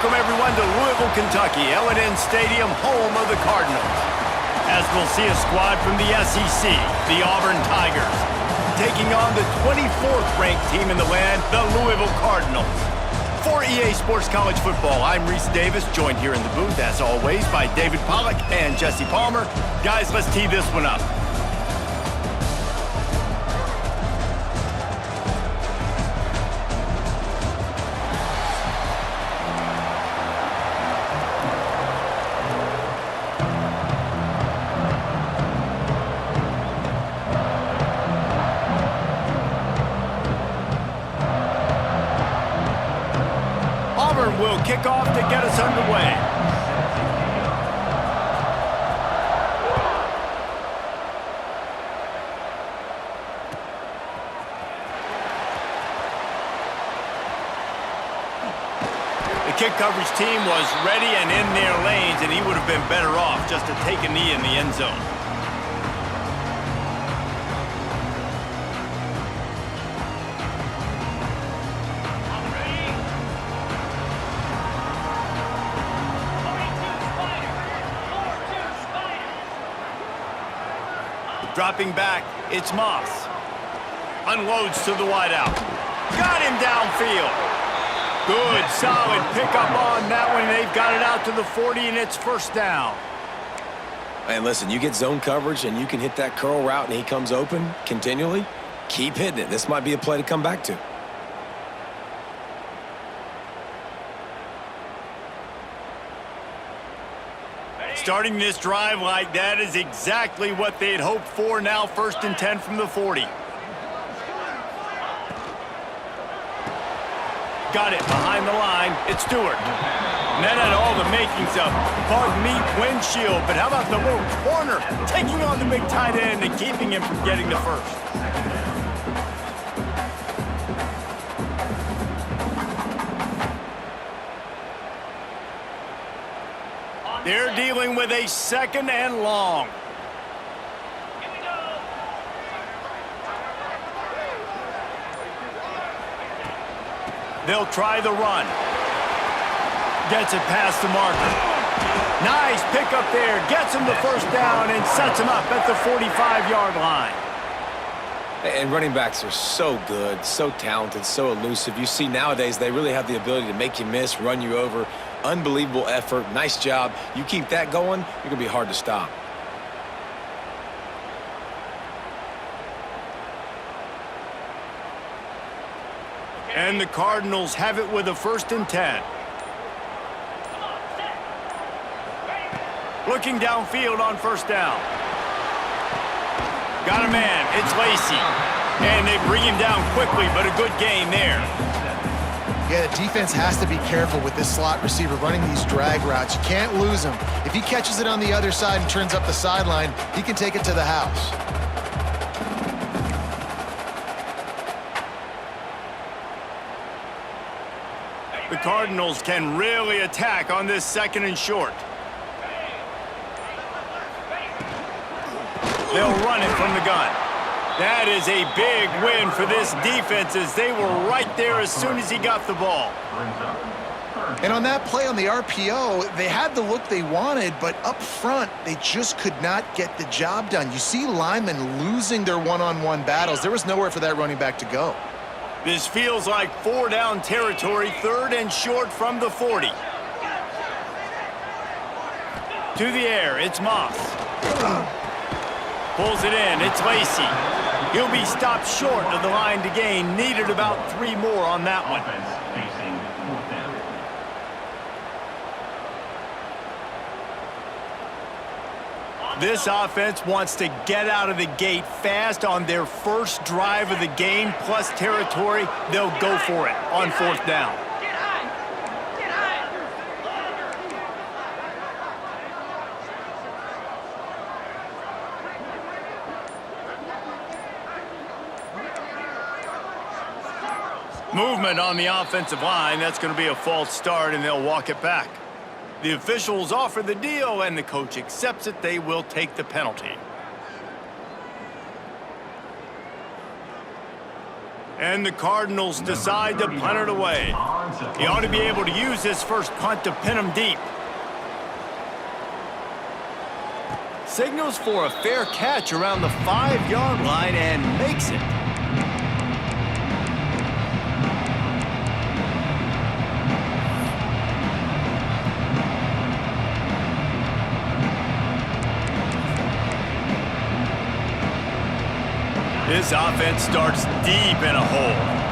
welcome everyone to Louisville, Kentucky, L&N Stadium, home of the Cardinals. As we'll see a squad from the SEC, the Auburn Tigers, taking on the 24th ranked team in the land, the Louisville Cardinals. For EA Sports College Football, I'm Reese Davis, joined here in the booth, as always, by David Pollack and Jesse Palmer. Guys, let's tee this one up. Auburn will kick off to get us underway. The kick coverage team was ready and in their lanes, and he would have been better off just to take a knee in the end zone. Dropping back, it's Moss. Unloads to the wideout. Got him downfield. Good, solid pickup on that one. They've got it out to the 40, and it's first down. And listen, you get zone coverage, and you can hit that curl route, and he comes open continually. Keep hitting it. This might be a play to come back to. Starting this drive like that is exactly what they had hoped for. Now 1st and 10 from the 40. Got it behind the line. It's Stewart. And that had all the makings of bug meat windshield. But how about the little corner taking on the big tight end and keeping him from getting the first? They're dealing with a 2nd and long. They'll try the run. Gets it past the marker. Nice pickup there. Gets him the first down and sets him up at the 45-yard line. And running backs are so good, so talented, so elusive. You see nowadays they really have the ability to make you miss, run you over. Unbelievable effort. Nice job. You keep that going, you're going to be hard to stop. And the Cardinals have it with a 1st and 10. Looking downfield on 1st down. Got a man. It's Lacey. And they bring him down quickly, but a good gain there. Yeah, the defense has to be careful with this slot receiver running these drag routes. You can't lose him. If he catches it on the other side and turns up the sideline, he can take it to the house. The Cardinals can really attack on this 2nd and short. They'll run it from the gun. That is a big win for this defense as they were right there as soon as he got the ball. And on that play on the RPO, they had the look they wanted, but up front, they just could not get the job done. You see linemen losing their one-on-one battles. There was nowhere for that running back to go. This feels like 4-down territory, 3rd and short from the 40. To the air, it's Moss. Pulls it in, it's Lacey. He'll be stopped short of the line to gain. Needed about 3 more on that one. This offense wants to get out of the gate fast on their first drive of the game, plus territory. They'll go for it on 4th down. Movement on the offensive line. That's going to be a false start, and they'll walk it back. The officials offer the deal, and the coach accepts it. They will take the penalty. And the Cardinals decide to punt it away. He ought to be able to use his first punt to pin him deep. Signals for a fair catch around the 5-yard line and makes it. This offense starts deep in a hole.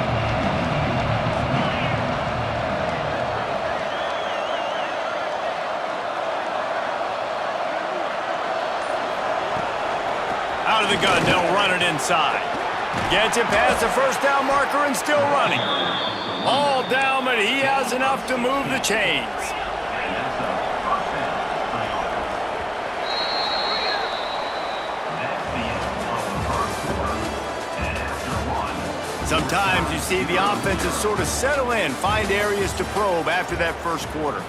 Out of the gun, they'll run it inside. Gets it past the first down marker and still running. All down, but he has enough to move the chains. Sometimes you see the offenses sort of settle in, find areas to probe after that first quarter.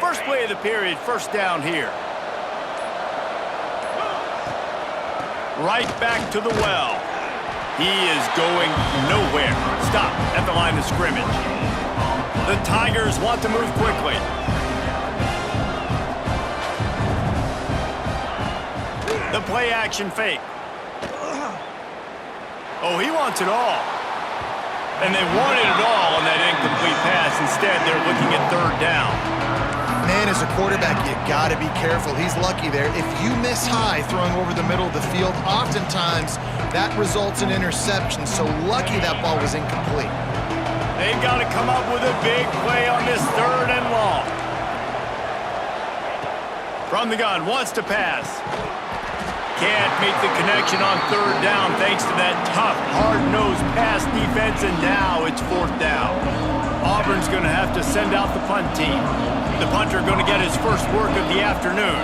First play of the period, first down here. Right back to the well. He is going nowhere. Stop at the line of scrimmage. The Tigers want to move quickly. The play action fake. Oh, he wants it all. And they wanted it all on that incomplete pass. Instead, they're looking at third down. Man, as a quarterback, you got to be careful. He's lucky there. If you miss high throwing over the middle of the field, oftentimes that results in interception. So lucky that ball was incomplete. They've got to come up with a big play on this third and long. From the gun, wants to pass. Can't make the connection on third down thanks to that tough, hard-nosed pass defense, and now it's fourth down. Auburn's going to have to send out the punt team. The punter going to get his first work of the afternoon.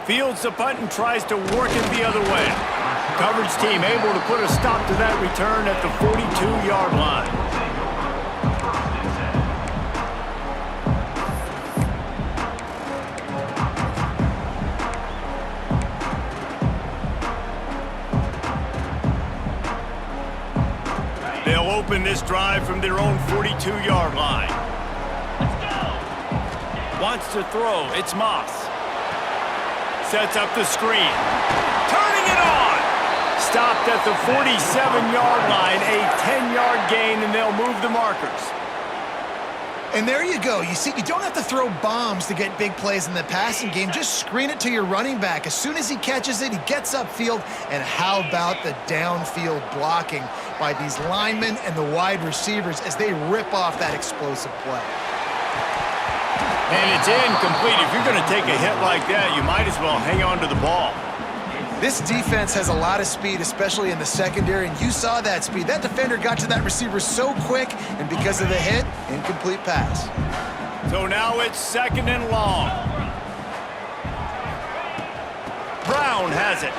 Fields the punt and tries to work it the other way. Coverage team able to put a stop to that return at the 42-yard line. They'll open this drive from their own 42-yard line. Wants to throw. It's Moss. Sets up the screen. Turning it on. Stopped at the 47-yard line. A 10-yard gain, and they'll move the markers. And there you go. You see, you don't have to throw bombs to get big plays in the passing game. Just screen it to your running back. As soon as he catches it, he gets upfield. And how about the downfield blocking by these linemen and the wide receivers as they rip off that explosive play? And it's incomplete. If you're going to take a hit like that, you might as well hang on to the ball. This defense has a lot of speed, especially in the secondary, and you saw that speed. That defender got to that receiver so quick, and because of the hit, incomplete pass. So now it's second and long. Brown has it.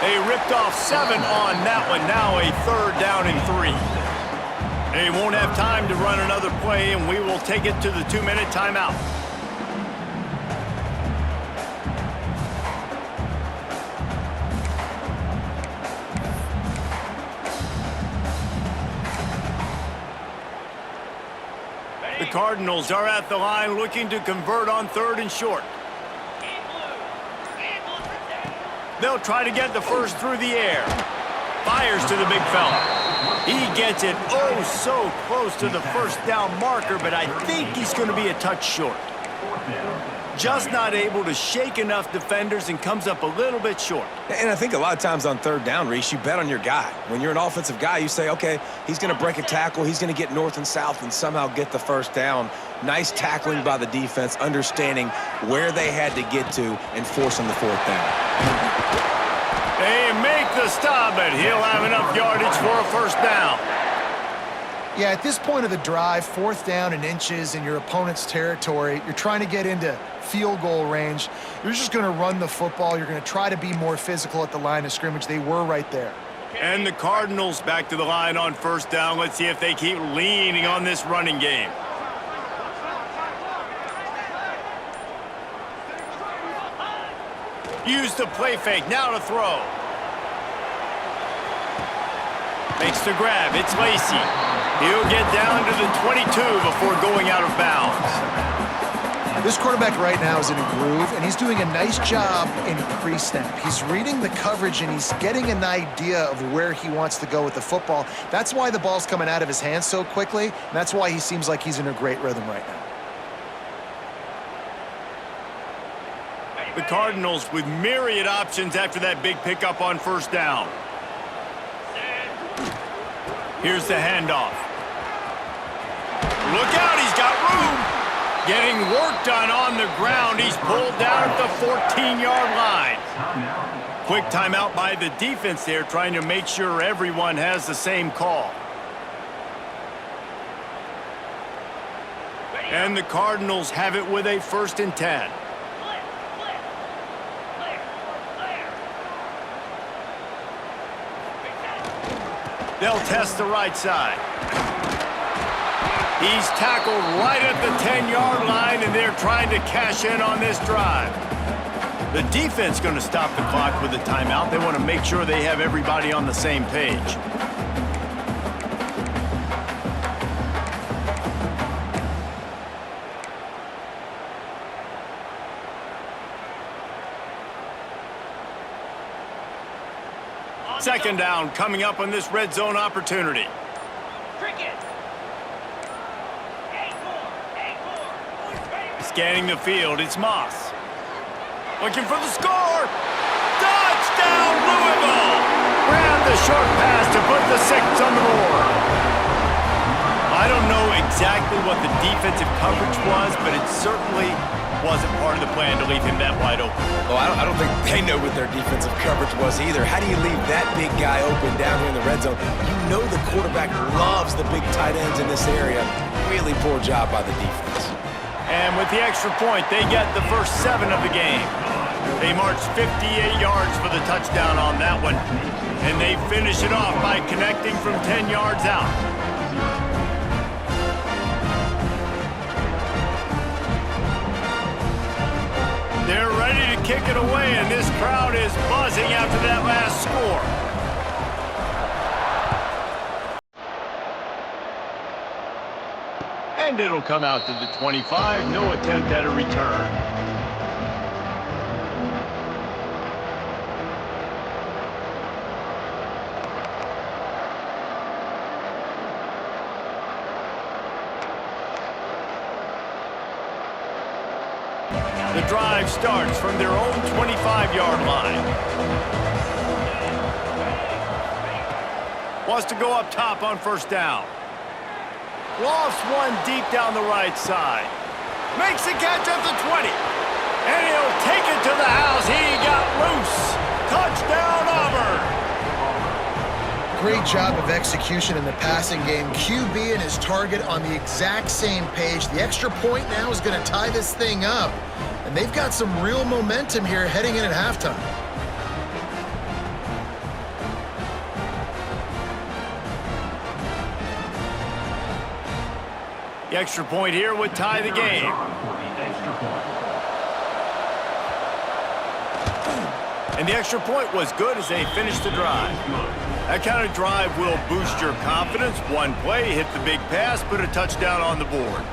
They ripped off 7 on that one. Now a third down and 3. They won't have time to run another play, and we will take it to the 2-minute timeout. The Cardinals are at the line looking to convert on third and short. They'll try to get the first through the air. Fires to the big fella. He gets it oh so close to the first down marker, but I think he's going to be a touch short. Just not able to shake enough defenders and comes up a little bit short. And I think a lot of times on third down, Reese, you bet on your guy. When you're an offensive guy, you say, okay, he's going to break a tackle, he's going to get north and south and somehow get the first down. Nice tackling by the defense, understanding where they had to get to and forcing the fourth down. They make the stop, but he'll have enough yardage for a first down. Yeah, at this point of the drive, 4th down and inches in your opponent's territory, you're trying to get into field goal range. You're just going to run the football. You're going to try to be more physical at the line of scrimmage. They were right there. And the Cardinals back to the line on 1st down. Let's see if they keep leaning on this running game. Use the play fake. Now to throw. Makes the grab. It's Lacy. He'll get down to the 22 before going out of bounds. This quarterback right now is in a groove, and he's doing a nice job in pre-snap. He's reading the coverage, and he's getting an idea of where he wants to go with the football. That's why the ball's coming out of his hands so quickly, and that's why he seems like he's in a great rhythm right now. The Cardinals with myriad options after that big pickup on 1st down. Here's the handoff. Look out, he's got room. Getting work done on the ground. He's pulled down at the 14-yard line. Quick timeout by the defense there, trying to make sure everyone has the same call. And the Cardinals have it with a 1st and 10. They'll test the right side. He's tackled right at the 10-yard line, and they're trying to cash in on this drive. The defense going to stop the clock with a timeout. They want to make sure they have everybody on the same page. Second down coming up on this red zone opportunity. Scanning the field, it's Moss. Looking for the score. Touchdown, Louisville! Grab the short pass to put the 6 on the board. I don't know exactly what the defensive coverage was, but it certainly wasn't part of the plan to leave him that wide open. Oh, I don't think they know what their defensive coverage was either. How do you leave that big guy open down here in the red zone? You know the quarterback loves the big tight ends in this area. Really poor job by the defense. And with the extra point, they get the first 7 of the game. They marched 58 yards for the touchdown on that one. And they finish it off by connecting from 10 yards out. They're ready to kick it away, and this crowd is buzzing after that last score. And it'll come out to the 25. No attempt at a return. The drive starts from their own 25-yard line. Wants to go up top on 1st down. Lofts one deep down the right side. Makes the catch at the 20. And he'll take it to the house. He got loose. Touchdown, Auburn. Great job of execution in the passing game. QB and his target on the exact same page. The extra point now is going to tie this thing up. And they've got some real momentum here heading in at halftime. The extra point here would tie the game. And the extra point was good as they finished the drive. That kind of drive will boost your confidence. One play, hit the big pass, put a touchdown on the board.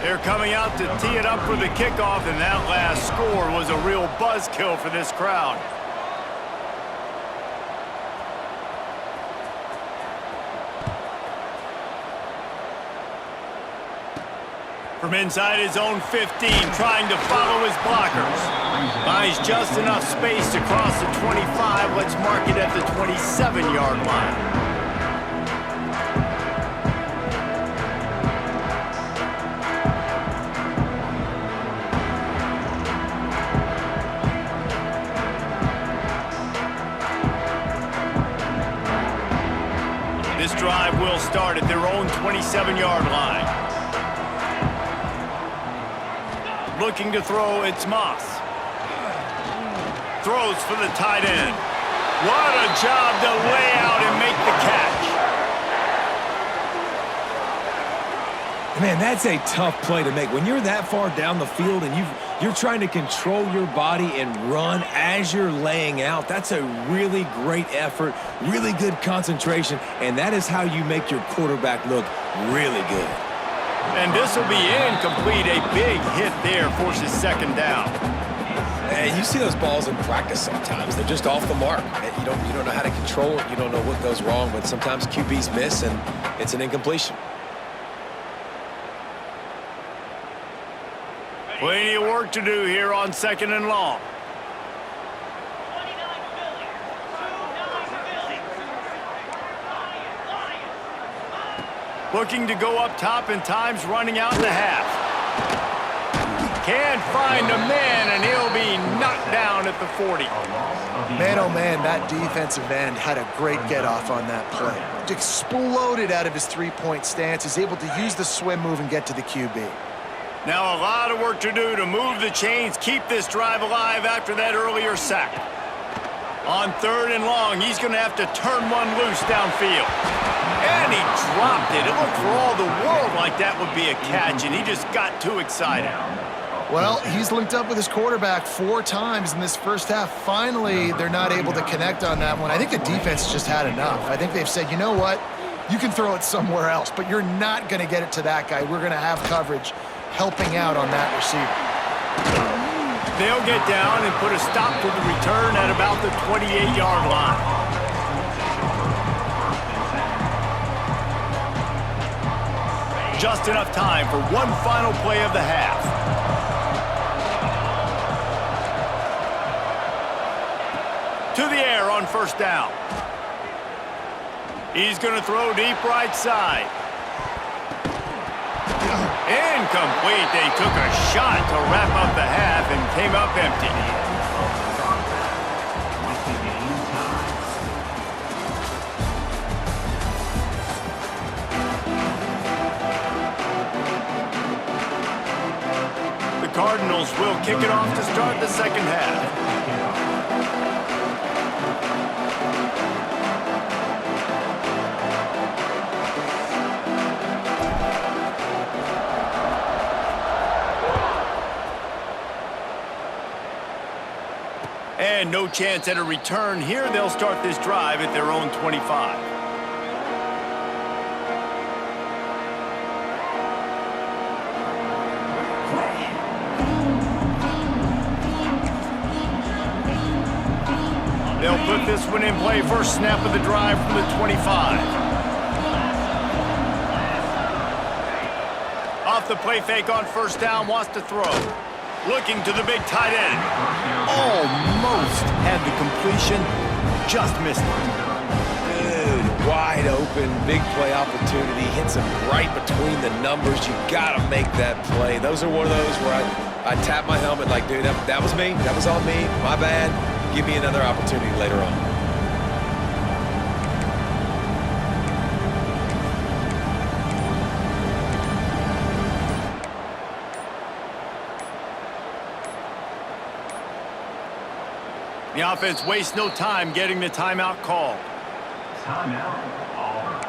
They're coming out to tee it up for the kickoff, and that last score was a real buzzkill for this crowd. From inside his own 15, trying to follow his blockers. Buys just enough space to cross the 25. Let's mark it at the 27-yard line. drive will start at their own 27-yard line. Looking to throw, it's Moss. Throws for the tight end. What a job to lay out and make the catch. Man, that's a tough play to make. When you're that far down the field and you're trying to control your body and run as you're laying out, that's a really great effort, really good concentration, and that is how you make your quarterback look really good. And this will be incomplete. A big hit there forces second down. And you see those balls in practice sometimes. They're just off the mark. You don't know how to control it. You don't know what goes wrong, but sometimes QBs miss, and it's an incompletion. Plenty of work to do here on second and long. Looking to go up top, and time's running out in the half. Can't find a man, and he'll be knocked down at the 40. Man, oh man, that defensive end had a great get-off on that play. Exploded out of his three-point stance. He's able to use the swim move and get to the QB. Now a lot of work to do to move the chains, keep this drive alive after that earlier sack. On third and long, he's going to have to turn one loose downfield. And he dropped it. It looked for all the world like that would be a catch, and he just got too excited. Well, he's linked up with his quarterback 4 times in this first half. Finally, they're not able to connect on that one. I think the defense just had enough. I think they've said, you know what? You can throw it somewhere else, but you're not going to get it to that guy. We're going to have coverage helping out on that receiver. They'll get down and put a stop to the return at about the 28-yard line. Just enough time for one final play of the half. To the air on first down. He's going to throw deep right side. Incomplete. They took a shot to wrap up the half and came up empty. The Cardinals will kick it off to start the second half. And no chance at a return here. They'll start this drive at their own 25. They'll put this one in play. First snap of the drive from the 25. Off the play fake on first down, wants to throw. Looking to the big tight end. Almost had the completion, just missed it. Dude, wide open, big play opportunity. Hits him right between the numbers. You got to make that play. Those are one of those where I tap my helmet like, dude, that was me. That was on me. My bad. Give me another opportunity later on. The offense wastes no time getting the timeout called. Timeout, Auburn.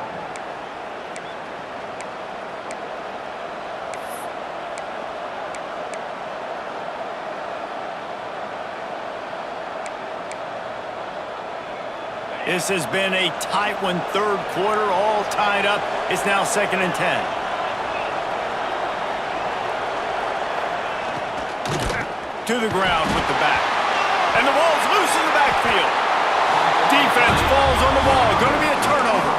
This has been a tight one, third quarter, all tied up. It's now 2nd and 10. To the ground with the back. And the ball's loose in the backfield. Defense falls on the ball. Going to be a turnover.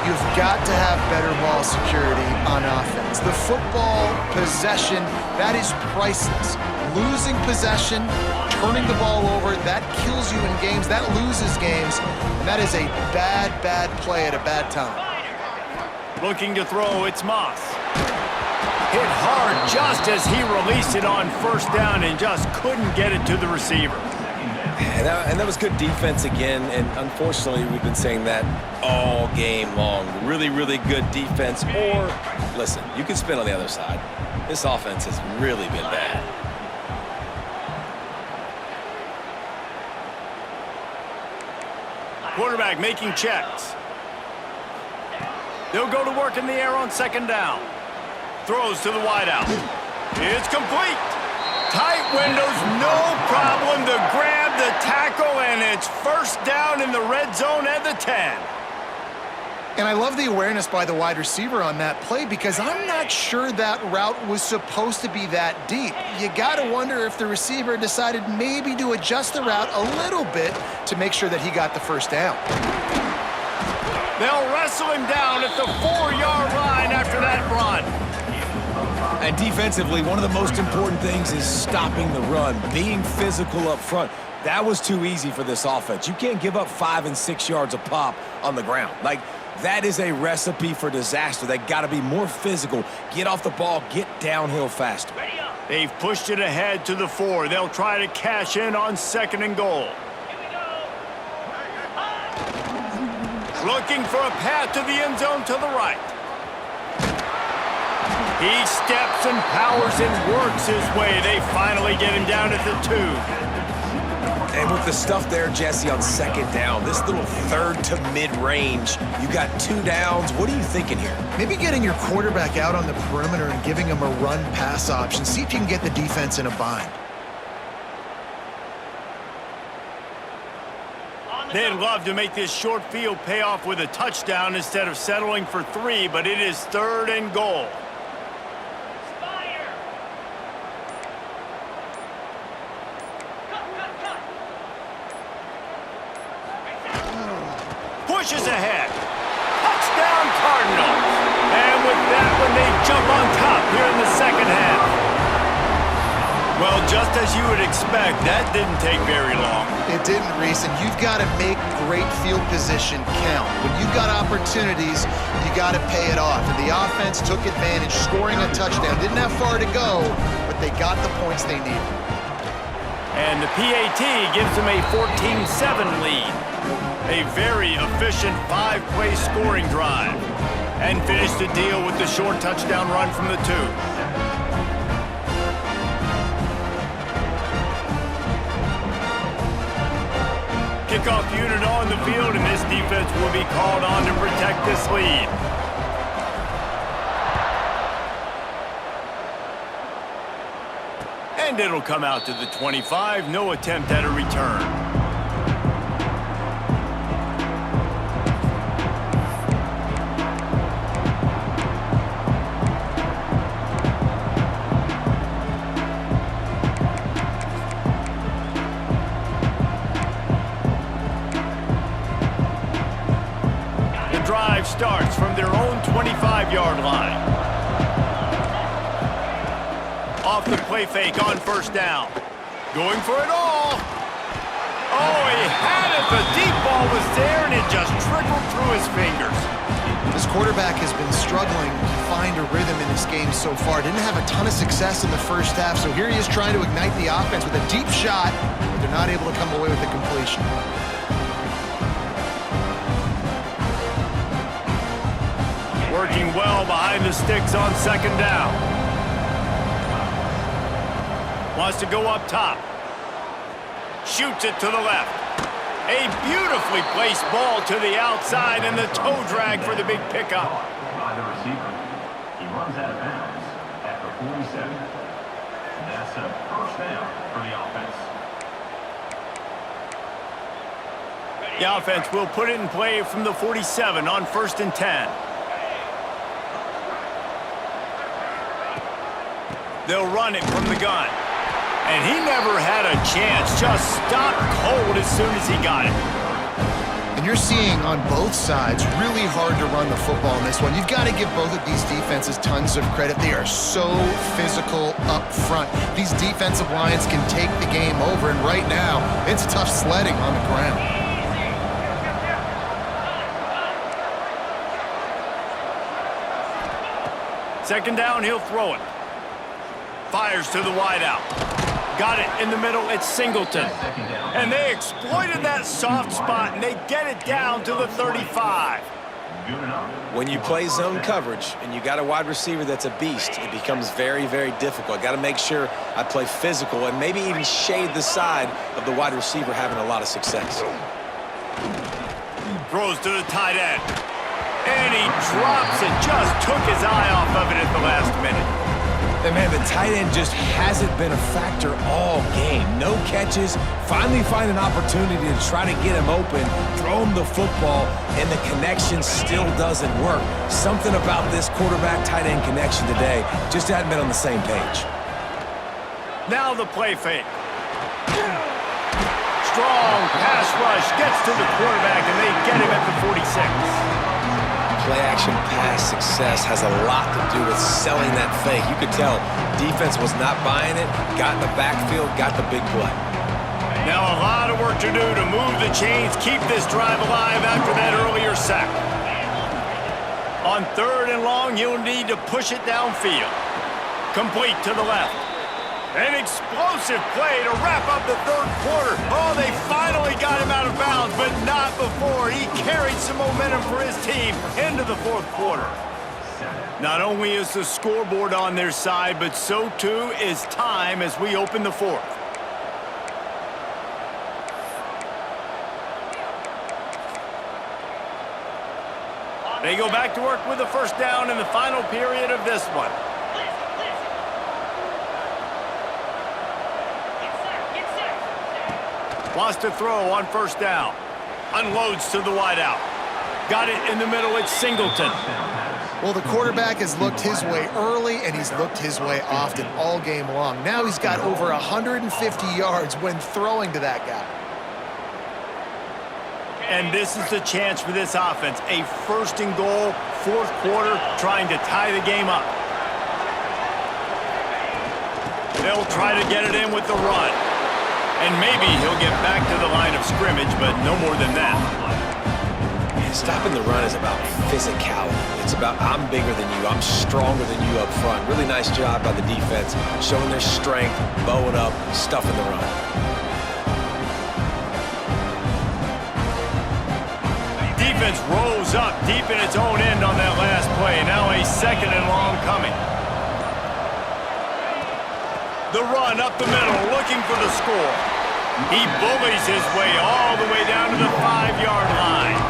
You've got to have better ball security on offense. The football possession, that is priceless. Losing possession, turning the ball over, that kills you in games. That loses games. And that is a bad, bad play at a bad time. Looking to throw, it's Moss. Hit hard just as he released it on first down and just couldn't get it to the receiver. And that was good defense again, and unfortunately, we've been saying that all game long. Really, really good defense, or, listen, you can spin on the other side. This offense has really been bad. Quarterback making checks. They'll go to work in the air on second down. Throws to the wideout. It's complete. Tight windows, no problem to grab the tackle, and it's first down in the red zone at the 10. And I love the awareness by the wide receiver on that play because I'm not sure that route was supposed to be that deep. You got to wonder if the receiver decided maybe to adjust the route a little bit to make sure that he got the first down. They'll wrestle him down at the 4-yard line after that run. And defensively, one of the most important things is stopping the run, being physical up front. That was too easy for this offense. You can't give up 5 and 6 yards a pop on the ground. Like, that is a recipe for disaster. They got to be more physical, get off the ball, get downhill faster. They've pushed it ahead to the 4. They'll try to cash in on second and goal. Looking for a path to the end zone to the right. He steps and powers and works his way. They finally get him down at the 2. And with the stuff there, Jesse, on second down, this little third to mid-range, you got 2 downs. What are you thinking here? Maybe getting your quarterback out on the perimeter and giving him a run-pass option. See if you can get the defense in a bind. They'd love to make this short field pay off with a touchdown instead of settling for 3, but it is third and goal. Pushes ahead. Touchdown Cardinals. And with that one, they jump on top here in the second half. Well, just as you would expect, that didn't take very long. It didn't, Reese, and you've got to make great field position count. When you've got opportunities, you got to pay it off. And the offense took advantage, scoring a touchdown. Didn't have far to go, but they got the points they needed. And the PAT gives them a 14-7 lead. A very efficient 5-play scoring drive. And finish the deal with the short touchdown run from the 2. Kickoff unit on the field, and this defense will be called on to protect this lead. And it'll come out to the 25. No attempt at a return. Drive starts from their own 25-yard line. Off the play fake on first down. Going for it all. Oh, he had it. The deep ball was there, and it just trickled through his fingers. This quarterback has been struggling to find a rhythm in this game so far. Didn't have a ton of success in the first half, so here he is trying to ignite the offense with a deep shot, but they're not able to come away with the completion. Working well behind the sticks on second down. Wants to go up top. Shoots it to the left. A beautifully placed ball to the outside, and the toe drag for the big pickup. By the receiver. He runs out of bounds at the 47. That's a first down for the offense. The offense will put it in play from the 47 on 1st and 10. They'll run it from the gun. And he never had a chance. Just stopped cold as soon as he got it. And you're seeing on both sides really hard to run the football in this one. You've got to give both of these defenses tons of credit. They are so physical up front. These defensive lines can take the game over, and right now, it's tough sledding on the ground. Second down, he'll throw it. Fires to the wideout. Got it in the middle. It's Singleton. And they exploited that soft spot, and they get it down to the 35. When you play zone coverage and you got a wide receiver that's a beast, it becomes very, very difficult. Got to make sure I play physical and maybe even shade the side of the wide receiver having a lot of success. Throws to the tight end. And he drops it. Just took his eye off of it at the last minute. And man, the tight end just hasn't been a factor all game. No catches, finally find an opportunity to try to get him open, throw him the football, and the connection still doesn't work. Something about this quarterback-tight end connection today just hadn't been on the same page. Now the play fake. Strong pass rush gets to the quarterback, and they get him at the 46. Play-action pass success has a lot to do with selling that fake. You could tell defense was not buying it, got in the backfield, got the big play. Now a lot of work to do to move the chains, keep this drive alive after that earlier sack. On 3rd and long, he'll need to push it downfield. Complete to the left. An explosive play to wrap up the 3rd quarter. Oh, they finally got him out of bounds, but not before. He carried some momentum for his team into the 4th quarter. Not only is the scoreboard on their side, but so too is time as we open the 4th. They go back to work with the 1st down in the final period of this one. Wants to throw on 1st down. Unloads to the wideout. Got it in the middle. It's Singleton. Well, the quarterback has looked his way early, and he's looked his way often all game long. Now he's got over 150 yards when throwing to that guy. And this is the chance for this offense. A 1st and goal, 4th quarter, trying to tie the game up. They'll try to get it in with the run. And maybe he'll get back to the line of scrimmage, but no more than that. Stopping the run is about physicality. It's about I'm bigger than you, I'm stronger than you up front. Really nice job by the defense, showing their strength, bowing up, stuffing the run. Defense rolls up deep in its own end on that last play. Now a 2nd and long coming. The run up the middle, looking for the score. He bullies his way all the way down to the 5-yard line.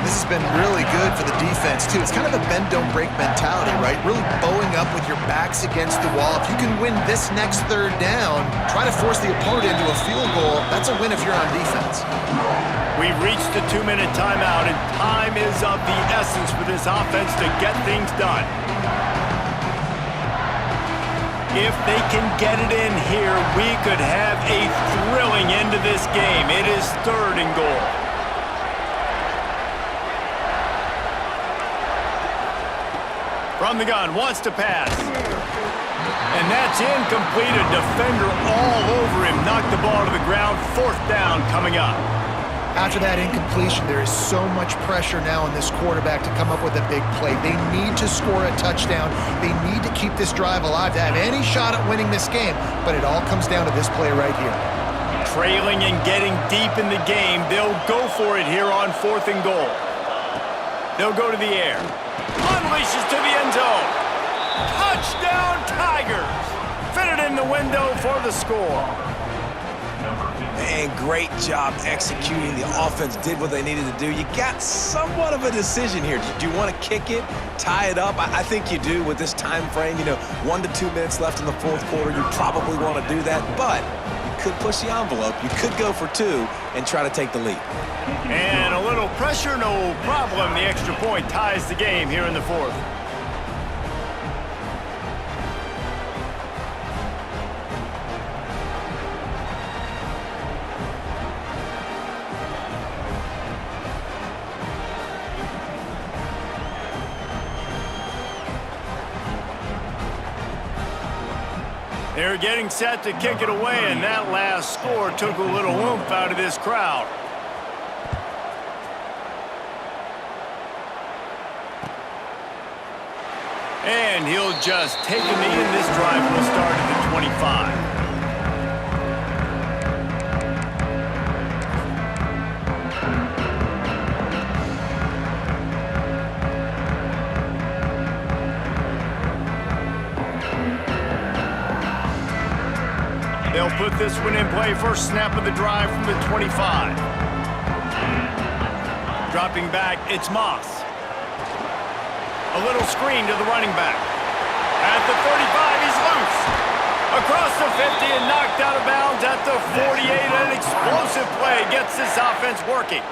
This has been really good for the defense, too. It's kind of a bend-don't-break mentality, right? Really bowing up with your backs against the wall. If you can win this next 3rd down, try to force the opponent into a field goal, that's a win if you're on defense. We've reached the 2-minute timeout, and time is of the essence for this offense to get things done. If they can get it in here, we could have a thrilling end to this game. It is 3rd and goal. From the gun, wants to pass. And that's incomplete. A defender all over him. Knocked the ball to the ground. 4th down coming up. After that incompletion, there is so much pressure now on this quarterback to come up with a big play. They need to score a touchdown. They need to keep this drive alive to have any shot at winning this game, but it all comes down to this play right here. Trailing and getting deep in the game, they'll go for it here on 4th and goal. They'll go to the air. Unleashes to the end zone. Touchdown, Tigers! Fitted in the window for the score. And great job executing. The offense did what they needed to do. You got somewhat of a decision here. Do you want to kick it, tie it up? I think you do with this time frame. 1 to 2 minutes left in the 4th quarter. You probably want to do that, but you could push the envelope. You could go for 2 and try to take the lead. And a little pressure, no problem. The extra point ties the game here in the 4th. They're getting set to kick it away, and that last score took a little oomph out of this crowd. And he'll just take a knee, and this drive will start at the 25. They'll put this one in play. First snap of the drive from the 25. Dropping back, it's Moss. A little screen to the running back. At the 35, he's loose. Across the 50 and knocked out of bounds at the 48. An explosive play gets this offense working.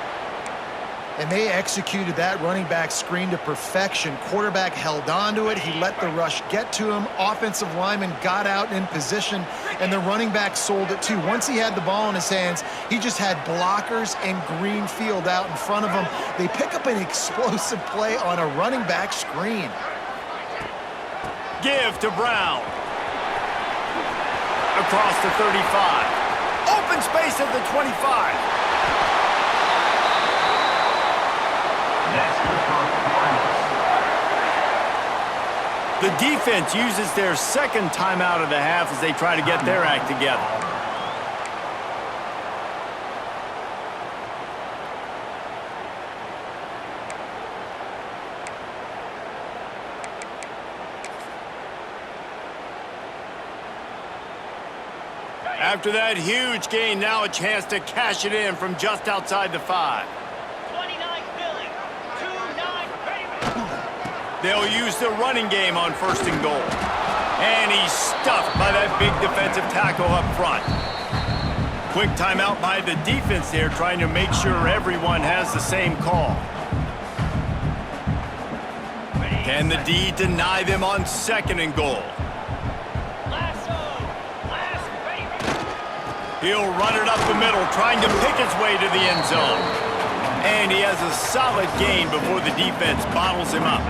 And they executed that running back screen to perfection. Quarterback held on to it. He let the rush get to him. Offensive lineman got out in position, and the running back sold it too. Once he had the ball in his hands, he just had blockers and green field out in front of him. They pick up an explosive play on a running back screen. Give to Brown. Across the 35. Open space at the 25. The defense uses their second timeout of the half as they try to get their act together. After that huge gain, now a chance to cash it in from just outside the 5. They'll use the running game on first and goal. And he's stuffed by that big defensive tackle up front. Quick timeout by the defense there, trying to make sure everyone has the same call. Can the D deny them on second and goal? He'll run it up the middle, trying to pick his way to the end zone. And he has a solid gain before the defense bottles him up.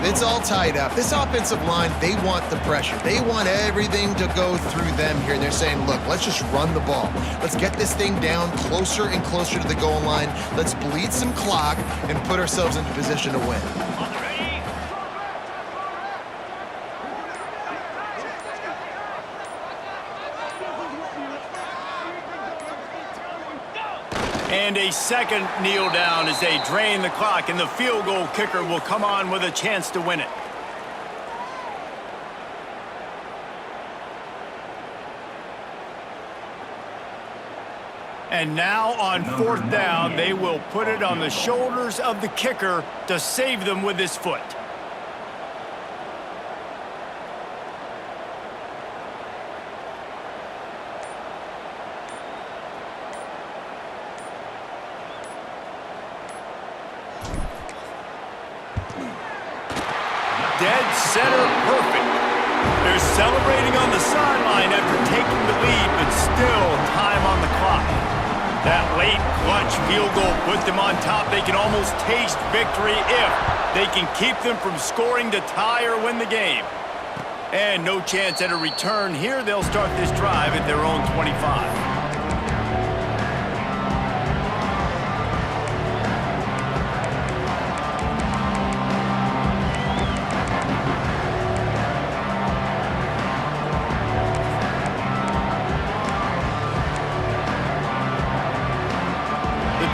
It's all tied up. This offensive line, they want the pressure. They want everything to go through them here. They're saying, look, let's just run the ball. Let's get this thing down closer and closer to the goal line. Let's bleed some clock and put ourselves into position to win. And a second kneel down as they drain the clock, and the field goal kicker will come on with a chance to win it. And now on fourth down, they will put it on the shoulders of the kicker to save them with his foot. Dead center perfect. They're celebrating on the sideline after taking the lead, but still time on the clock. That late clutch field goal put them on top. They can almost taste victory if they can keep them from scoring to tie or win the game. And no chance at a return here. They'll start this drive at their own 25.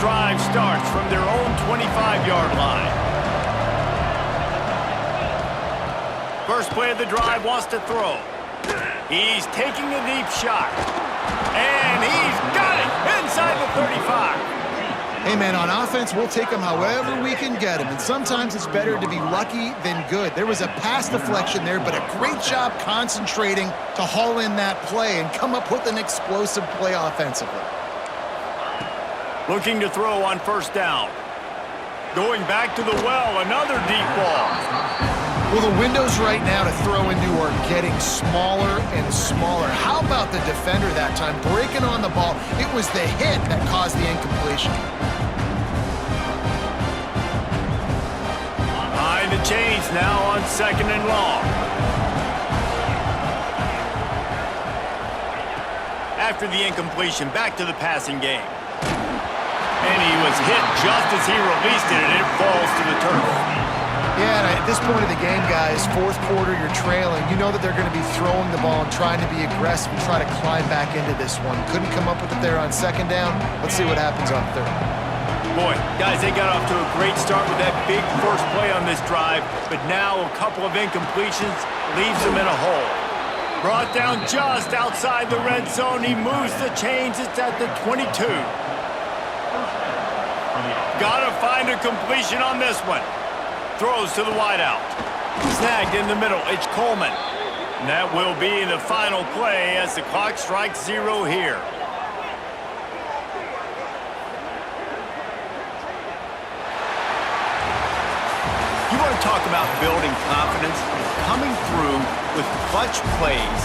Drive starts from their own 25-yard line. First play of the drive, wants to throw. He's taking a deep shot. And he's got it inside the 35. Hey, man, on offense, we'll take them however we can get them. And sometimes it's better to be lucky than good. There was a pass deflection there, but a great job concentrating to haul in that play and come up with an explosive play offensively. Looking to throw on first down. Going back to the well, another deep ball. Well, the windows right now to throw into are getting smaller and smaller. How about the defender that time breaking on the ball? It was the hit that caused the incompletion. Behind the chains now on second and long. After the incompletion, back to the passing game. And he was hit just as he released it, and it falls to the turf. Yeah, and at this point of the game, guys, fourth quarter, you're trailing. You know that they're going to be throwing the ball and trying to be aggressive and try to climb back into this one. Couldn't come up with it there on second down. Let's see what happens on third. Boy, guys, they got off to a great start with that big first play on this drive, but now a couple of incompletions leaves them in a hole. Brought down just outside the red zone. He moves the chains. It's at the 22. Gotta find a completion on this one. Throws to the wideout. Snagged in the middle. It's Coleman. And that will be the final play as the clock strikes 0 here. You want to talk about building confidence? Coming through with clutch plays,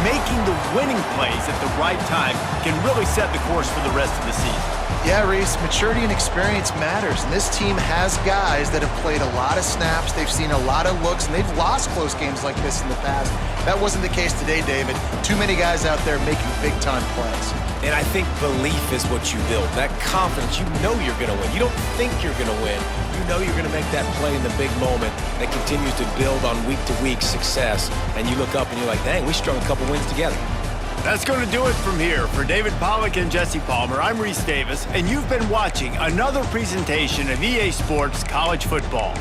making the winning plays at the right time can really set the course for the rest of the season. Yeah, Reese, maturity and experience matters, and this team has guys that have played a lot of snaps, they've seen a lot of looks, and they've lost close games like this in the past. That wasn't the case today, David. Too many guys out there making big-time plays. And I think belief is what you build. That confidence, you know you're going to win. You don't think you're going to win. You know you're going to make that play in the big moment that continues to build on week-to-week success. And you look up and you're like, dang, we strung a couple wins together. That's going to do it from here. For David Pollack and Jesse Palmer, I'm Reese Davis, and you've been watching another presentation of EA Sports College Football.